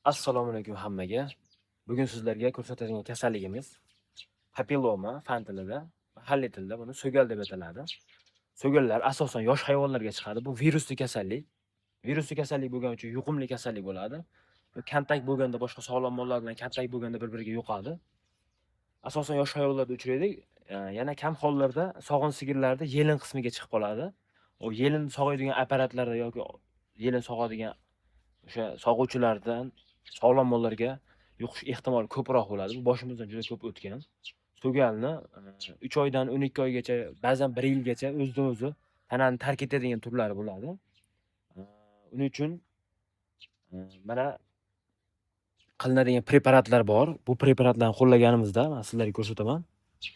Assalomu alaykum hammaga. Bugun sizlarga ko'rsatadigan kasalligimiz papilloma fan tilida, mahalliy tilda buni so'gal deb ataladi. So'gallar asosan yosh hayvonlarga chiqadi. Bu virusli kasallik. Virusli kasallik bo'lgani uchun yuqumli kasallik bo'ladi. Kantak bo'lganda boshqa sog'lom mollar bilan kantak bo'lganda bir-biriga yuqadi. Asosan yosh hayvonlarda uchraydi. Yana kam hollarda sog'in sigirlarda yelin qismiga chiqib qoladi. O yelin sog'aydigan apparatlarda yoki yelin sog'adigan o'sha sog'uvchilardan sog'lom mollarga yuqish ehtimoli ko'proq bo'ladi. Bu boshimizdan juda ko'p o'tgan. So'galni 3 oydan 12 oygacha, ba'zan 1 yilgacha o'zidan o'zi tanani tark etadigan turlari bo'ladi. Uning uchun mana qilinadigan preparatlar bor. Bu preparatlarni qo'llaganimizda men sizlarga ko'rsataman.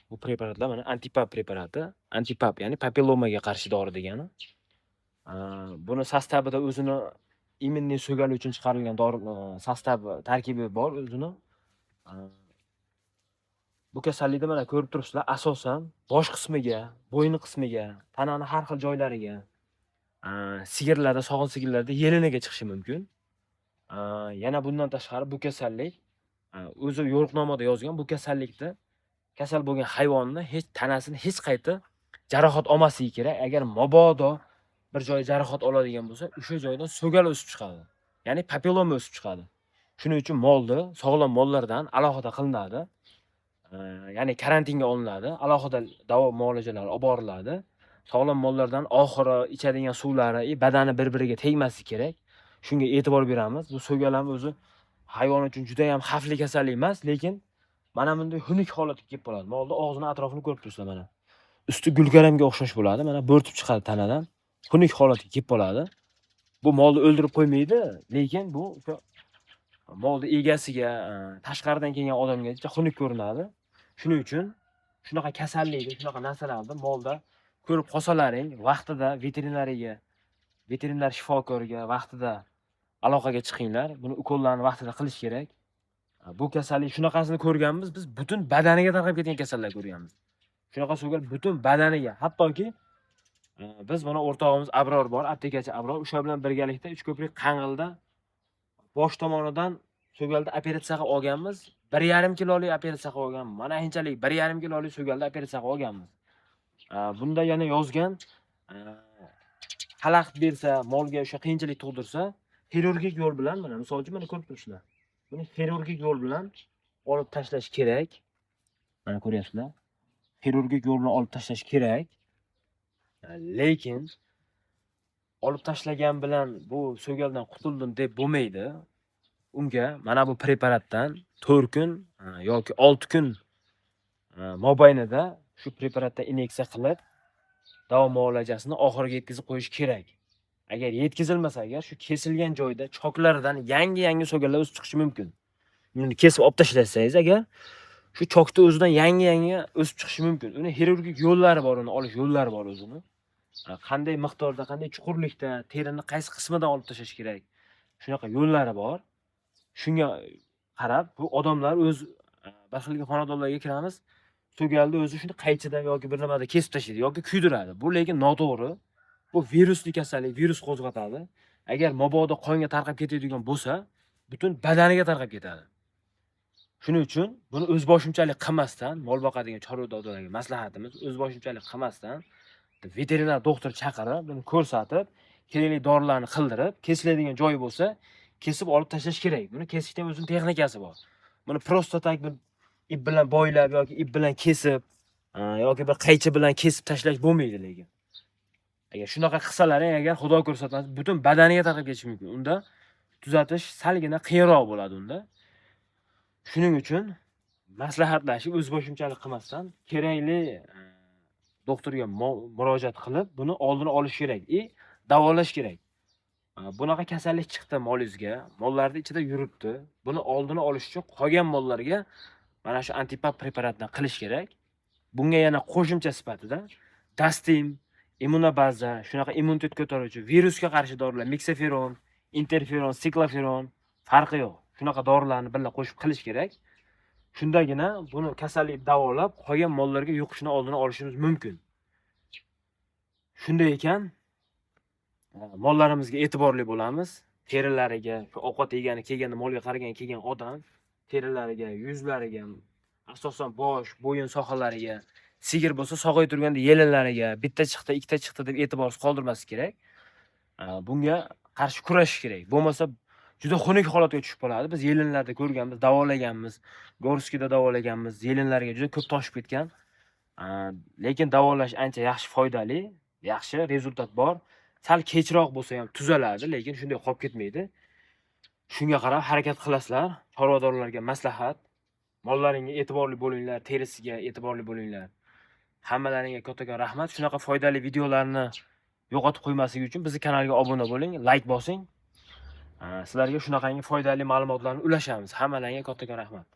Bu preparatlar mana antipap preparati. Antipap ya'ni papillomaga qarshi dori degani. Buni sostavida o'zini immuniy so'gal uchun chiqarilgan dori sostavi, tarkibi bor o'zini. Bu kasallikda mana ko'rib turibsizlar, asosan bosh qismiga, bo'yni qismiga, tananing har xil joylariga, sigirlarda, sog'in sigirlarda yeliniga chiqishi mumkin. Yana bundan tashqari bu kasallik o'zi yo'riqnomada yozgan, bu kasallikda kasal bo'lgan hayvonni tanasini hech qayta jarohat olmasligi kerak. Agar mabodo bir joyi jarohat oladigan bo'lsa, o'sha joydan so'gal o'sib chiqadi. Ya'ni papilloma o'sib chiqadi. Shuning uchun molni sog'lom mollardan alohida qilinadi. Ya'ni karantinga olinadi, alohida davo muolajalari olib boriladi. Sog'lom mollardan oxiri ichadigan suvlari, badani bir-biriga tegmasligi kerak. Shunga e'tibor beramiz. Bu so'gal ham o'zi hayvon uchun juda ham xavfli kasallik emas, lekin mana bunday xunuk holatga kelib qoladi. Molni og'zini atrofini ko'rib turibsizlar mana. Usti gulkaramga o'xshash bo'ladi. Mana bo'rtib chiqadi tanadan. Xunuk holatga kelib qoladi. Bu molni o'ldirib qo'ymaydi, lekin bu o'sha molni egasiga, tashqaridan kelgan odamgacha xunuk ko'rinadi. Shuning uchun shunaqa kasallikni, shunaqa narsalarni molda ko'rib qolsalaring, vaqtida veterinar shifokoriga vaqtida aloqaga chiqinglar. Buni ukollarni vaqtida qilish kerak. Bu kasallik shunaqasini ko'rganmiz, biz butun badaniga tarqab ketgan kasallar ko'rganmiz. Shunaqa so'gal butun badaniga, hattoki biz mana o'rtog'imiz Abror bor, aptekachi Abror, o'sha bilan birgalikda Uchko'prik Qang'ilda bosh tomonidan so'galda operatsiya qilib olganmiz. 1,5 kilolik operatsiya qilib olganmiz. Mana shunchalik 1,5 kilolik so'galda operatsiya qilib olganmiz. Bunda yana yozgan xalaqit bersa, molga o'sha qiyinchilik tug'dirsa, xirurgik yo'l bilan mana misol uchun mana ko'rib turibsizlar. Buni xirurgik yo'l bilan olib tashlash kerak. Mana ko'ryapsizlar. Xirurgik yo'l bilan olib tashlash kerak. Lekin olib tashlagan bilan bu so'galdan qutuldim deb bo'lmaydi. Unga mana bu preparatdan 4 kun yoki 6 kun mobaynida shu preparatdan inyeksiya qilib davo muolajasini oxiriga yetkazib qo'yish kerak. Agar yetkazilmasa, agar shu kesilgan joyda choklaridan yangi so'gallar o'sib chiqishi mumkin. Uni kesib olib tashlasangiz, agar shu chokda o'zidan yangi o'sib chiqishi mumkin. Uni xirurgik yo'llari bor, uni olish yo'llari bor o'zini. Qanday miqdorda, qanday chuqurlikda, terini qaysi qismidan olib tashlash kerak. Shunaqa yo'llari bor. Shunga qarab bu odamlar o'z bir xil xonadonlarga kiramiz. So'galni o'zi shuni qaychida yoki bir nimada kesib tashlaydi yoki kuydiradi. Bu lekin noto'g'ri. Bu virusli kasallik, virus qo'zg'atadi. Agar mabodo qonga tarqab ketadigan bo'lsa, butun badaniga tarqab ketadi. Shuning uchun buni o'zboshimchalik qilmasdan, mol boqadigan chorvadodalarga maslahatimiz, o'zboshimchalik qilmasdan veterinar doktor chaqirib, buni ko'rsatib, kerakli dorilarni qildirib, kesiladigan joyi bo'lsa, kesib olib tashlash kerak. Buni kesishda o'zining texnikasi bor. Buni prosta tak bir ip bilan boylab yoki ip bilan kesib yoki bir qaychi bilan kesib tashlash bo'lmaydi lekin. Agar shunaqa qilsalaring, agar Xudo ko'rsatmasin, butun badaniga tarqab ketishi mumkin. Unda tuzatish salgina qiyinroq bo'ladi unda. Shuning uchun maslahatlashib, o'zboshimchalik qilmasdan kerakli doktorga murojaat qilib, buni oldini olish kerak, davolash kerak. Bunaqa kasallik chiqdi molingizga, mollarning ichida yuribdi. Buni oldini olish uchun qolgan mollarga mana shu antipap preparatdan qilish kerak. Bunga yana qo'shimcha sifatida Dastim, immunobaza, shunaqa immunitet ko'taruvchi virusga qarshi dorilar, mikseferon, interferon, sikloferon farqi yo'q. Shunaqa dorilarni birga qo'shib qilish kerak. Shundagina buni kasallikni davolab, qolgan mollarga yuqishini oldini olishimiz mumkin. Shunday ekan, mollarimizga e'tiborli bo'lamiz. terilariga, shu ovqat yegani kelganda molga qaragani kelgan odam terilariga, yuzlariga, asosan bosh, bo'yin sohalariga, sigir bo'lsa sog'ay turganda yelinlariga bitta chiqdi, ikkita chiqdi deb e'tiborsiz qoldirmaslik kerak. Bunga qarshi kurashish kerak. Bo'lmasa juda xunuk holatga tushib qoladi. Biz yelinlarda ko'rganmiz, davolaganmiz, Gorskida davolaganmiz. Yelinlarga juda ko'p toshib ketgan. Lekin davolash ancha yaxshi foydali, yaxshi rezultat bor. Sal kechroq bo'lsa ham tuzaladi, lekin shunday qolib ketmaydi. Shunga qarab harakat qilasizlar. Chorvadorlarga maslahat. Mollaringga e'tiborli bo'linglar, terisiga e'tiborli bo'linglar. Hammalaringga kattakon rahmat. Shunaqa foydali videolarni yo'qotib qo'ymasligi uchun bizning kanalga obuna bo'ling, like bosing. Sizlarga shunaqangi foydali ma'lumotlarni ulashamiz. Hammalaringga kattakon rahmat.